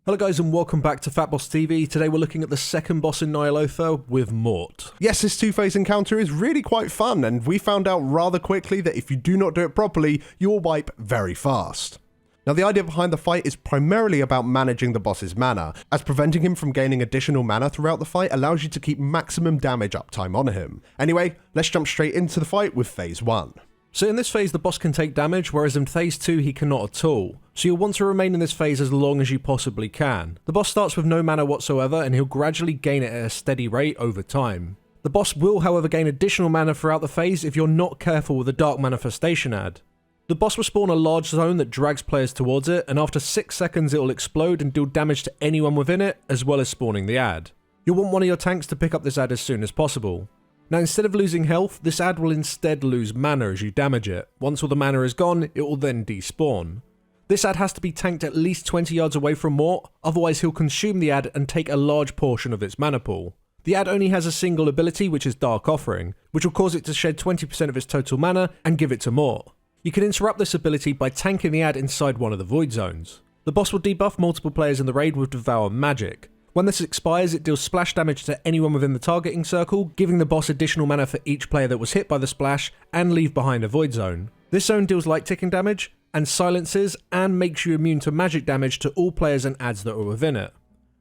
Hello guys and welcome back to FATBOSS TV. Today we're looking at the second boss in Ny'alotha with Maut. Yes, this two-phase encounter is really quite fun, and we found out rather quickly that if you do not do it properly, you will wipe very fast. Now the idea behind the fight is primarily about managing the boss's mana, as preventing him from gaining additional mana throughout the fight allows you to keep maximum damage uptime on him. Anyway, let's jump straight into the fight with phase 1. So in this phase the boss can take damage, whereas in phase 2 he cannot at all. So you'll want to remain in this phase as long as you possibly can. The boss starts with no mana whatsoever and he'll gradually gain it at a steady rate over time. The boss will however gain additional mana throughout the phase if you're not careful with the Dark Manifestation ad. The boss will spawn a large zone that drags players towards it, and after 6 seconds it will explode and deal damage to anyone within it, as well as spawning the ad. You'll want one of your tanks to pick up this ad as soon as possible. Now instead of losing health, this ad will instead lose mana as you damage it. Once all the mana is gone, it will then despawn. This ad has to be tanked at least 20 yards away from Maut, otherwise he'll consume the ad and take a large portion of its mana pool. The ad only has a single ability, which is Dark Offering, which will cause it to shed 20% of its total mana and give it to Maut. You can interrupt this ability by tanking the ad inside one of the void zones. The boss will debuff multiple players in the raid with Devour Magic. When this expires, it deals splash damage to anyone within the targeting circle, giving the boss additional mana for each player that was hit by the splash and leave behind a void zone. This zone deals light ticking damage and silences and makes you immune to magic damage to all players and ads that are within it.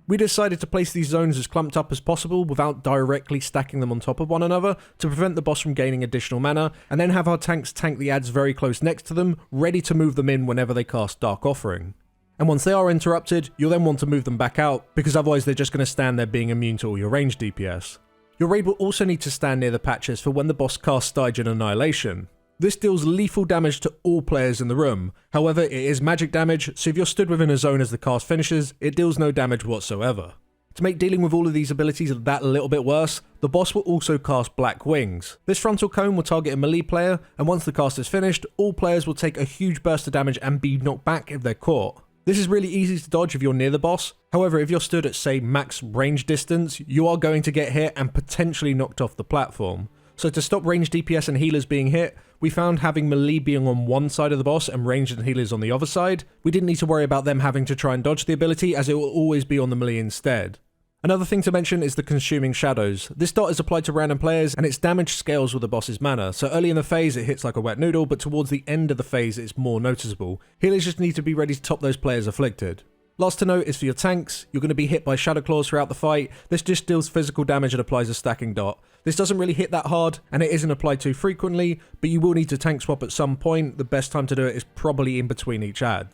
We decided to place these zones as clumped up as possible without directly stacking them on top of one another to prevent the boss from gaining additional mana, and then have our tanks tank the ads very close next to them, ready to move them in whenever they cast Dark Offering. And once they are interrupted, you'll then want to move them back out, because otherwise they're just going to stand there being immune to all your ranged DPS. Your raid will also need to stand near the patches for when the boss casts Stygian Annihilation. This deals lethal damage to all players in the room, however it is magic damage, so if you're stood within a zone as the cast finishes, it deals no damage whatsoever. To make dealing with all of these abilities that little bit worse, the boss will also cast Black Wings. This frontal cone will target a melee player, and once the cast is finished, all players will take a huge burst of damage and be knocked back if they're caught. This is really easy to dodge if you're near the boss, however if you're stood at say max range distance, you are going to get hit and potentially knocked off the platform. So to stop ranged DPS and healers being hit, we found having melee being on one side of the boss and ranged and healers on the other side, we didn't need to worry about them having to try and dodge the ability, as it will always be on the melee instead. Another thing to mention is the Consuming Shadows. This dot is applied to random players and its damage scales with the boss's mana, so early in the phase it hits like a wet noodle, but towards the end of the phase it's more noticeable. Healers just need to be ready to top those players afflicted. Last to note is for your tanks, you're going to be hit by Shadow Claws throughout the fight. This just deals physical damage and applies a stacking dot. This doesn't really hit that hard, and it isn't applied too frequently, but you will need to tank swap at some point. The best time to do it is probably in between each ad.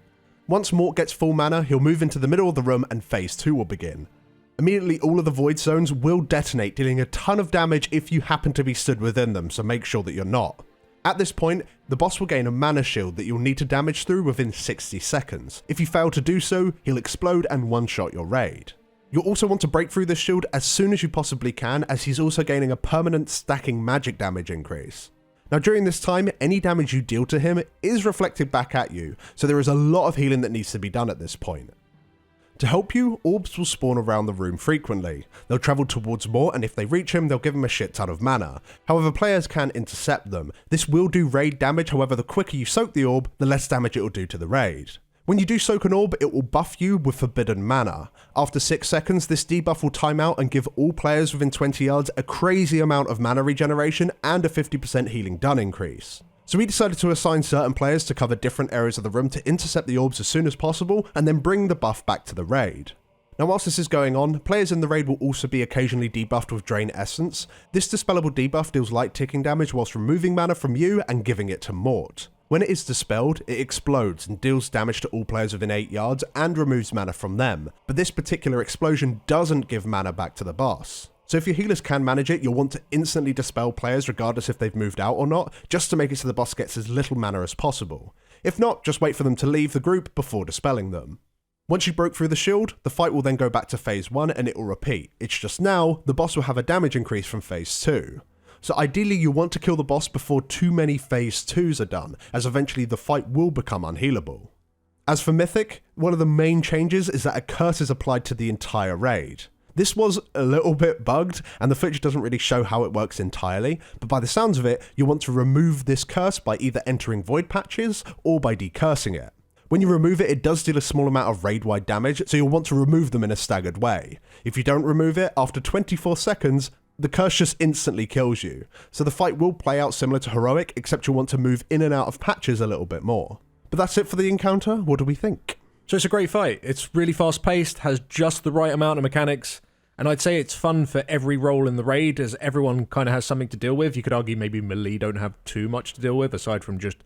Once Maut gets full mana, he'll move into the middle of the room and phase 2 will begin. Immediately all of the void zones will detonate, dealing a ton of damage if you happen to be stood within them, so make sure that you're not. At this point, the boss will gain a mana shield that you'll need to damage through within 60 seconds. If you fail to do so, he'll explode and one-shot your raid. You'll also want to break through this shield as soon as you possibly can, as he's also gaining a permanent stacking magic damage increase. Now during this time, any damage you deal to him is reflected back at you, so there is a lot of healing that needs to be done at this point. To help you, orbs will spawn around the room frequently. They'll travel towards Maut, and if they reach him, they'll give him a shit ton of mana. However, players can intercept them. This will do raid damage, however the quicker you soak the orb, the less damage it will do to the raid. When you do soak an orb, it will buff you with forbidden mana. After 6 seconds, this debuff will time out and give all players within 20 yards a crazy amount of mana regeneration and a 50% healing done increase. So we decided to assign certain players to cover different areas of the room to intercept the orbs as soon as possible and then bring the buff back to the raid. Now whilst this is going on, players in the raid will also be occasionally debuffed with Drain Essence. This dispellable debuff deals light ticking damage whilst removing mana from you and giving it to Maut. When it is dispelled, it explodes and deals damage to all players within 8 yards and removes mana from them, but this particular explosion doesn't give mana back to the boss. So if your healers can manage it, you'll want to instantly dispel players regardless if they've moved out or not, just to make it so the boss gets as little mana as possible. If not, just wait for them to leave the group before dispelling them. Once you broke through the shield, the fight will then go back to phase 1 and it will repeat. It's just now, the boss will have a damage increase from phase 2. So ideally you want to kill the boss before too many phase 2s are done, as eventually the fight will become unhealable. As for Mythic, one of the main changes is that a curse is applied to the entire raid. This was a little bit bugged, and the footage doesn't really show how it works entirely, but by the sounds of it, you want to remove this curse by either entering void patches or by decursing it. When you remove it, it does deal a small amount of raid-wide damage, so you'll want to remove them in a staggered way. If you don't remove it, after 24 seconds, the curse just instantly kills you. So the fight will play out similar to Heroic, except you'll want to move in and out of patches a little bit more. But that's it for the encounter. What do we think? So it's a great fight. It's really fast-paced, has just the right amount of mechanics, and I'd say it's fun for every role in the raid, as everyone kind of has something to deal with. You could argue maybe melee don't have too much to deal with, aside from just,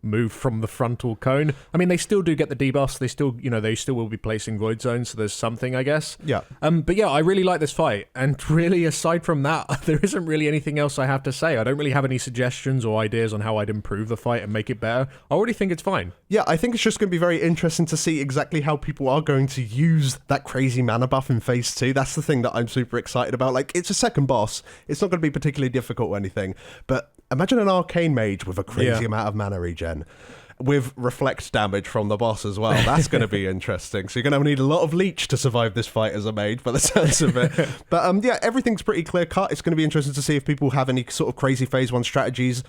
move from the frontal cone. I mean, they still do get the debuffs. They still, they still will be placing void zones, so there's something, I guess. Yeah. But yeah, I really like this fight. And really, aside from that, there isn't really anything else I have to say. I don't really have any suggestions or ideas on how I'd improve the fight and make it better. I already think it's fine. Yeah, I think it's just going to be very interesting to see exactly how people are going to use that crazy mana buff in Phase 2. That's the thing that I'm super excited about. Like, it's a second boss. It's not going to be particularly difficult or anything, but imagine an arcane mage with a crazy amount of mana regen, with reflect damage from the boss as well. That's going to be interesting. So you're going to need a lot of leech to survive this fight as a mage, by the sounds of it. But yeah, everything's pretty clear cut. It's going to be interesting to see if people have any sort of crazy Phase 1 strategies,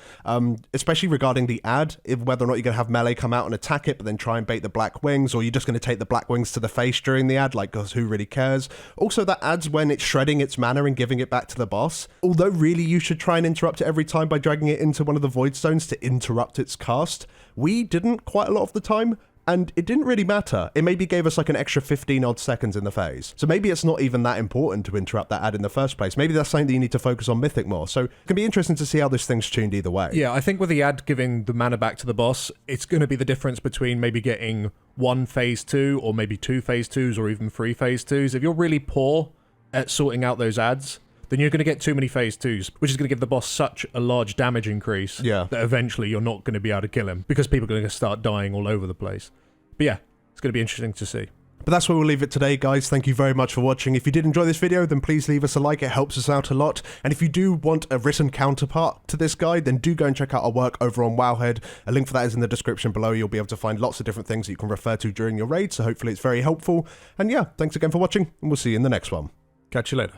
especially regarding the ad, whether or not you're going to have melee come out and attack it, but then try and bait the black wings, or you're just going to take the black wings to the face during the ad, like, because who really cares? Also, that ad's when it's shredding its mana and giving it back to the boss. Although really you should try and interrupt it every time by dragging it into one of the void stones to interrupt its cast. We didn't quite a lot of the time, and it didn't really matter. It maybe gave us like an extra 15 odd seconds in the phase. So maybe it's not even that important to interrupt that ad in the first place. Maybe that's something that you need to focus on Mythic more. So it can be interesting to see how this thing's tuned either way. Yeah, I think with the ad giving the mana back to the boss, it's going to be the difference between maybe getting 1 Phase 2 or maybe 2 Phase 2s or even 3 Phase 2s. If you're really poor at sorting out those ads, then you're going to get too many Phase 2s, which is going to give the boss such a large damage increase that eventually you're not going to be able to kill him, because people are going to start dying all over the place. But yeah, it's going to be interesting to see. But that's where we'll leave it today, guys. Thank you very much for watching. If you did enjoy this video, then please leave us a like. It helps us out a lot. And if you do want a written counterpart to this guide, then do go and check out our work over on Wowhead. A link for that is in the description below. You'll be able to find lots of different things that you can refer to during your raid, so hopefully it's very helpful. And yeah, thanks again for watching, and we'll see you in the next one. Catch you later.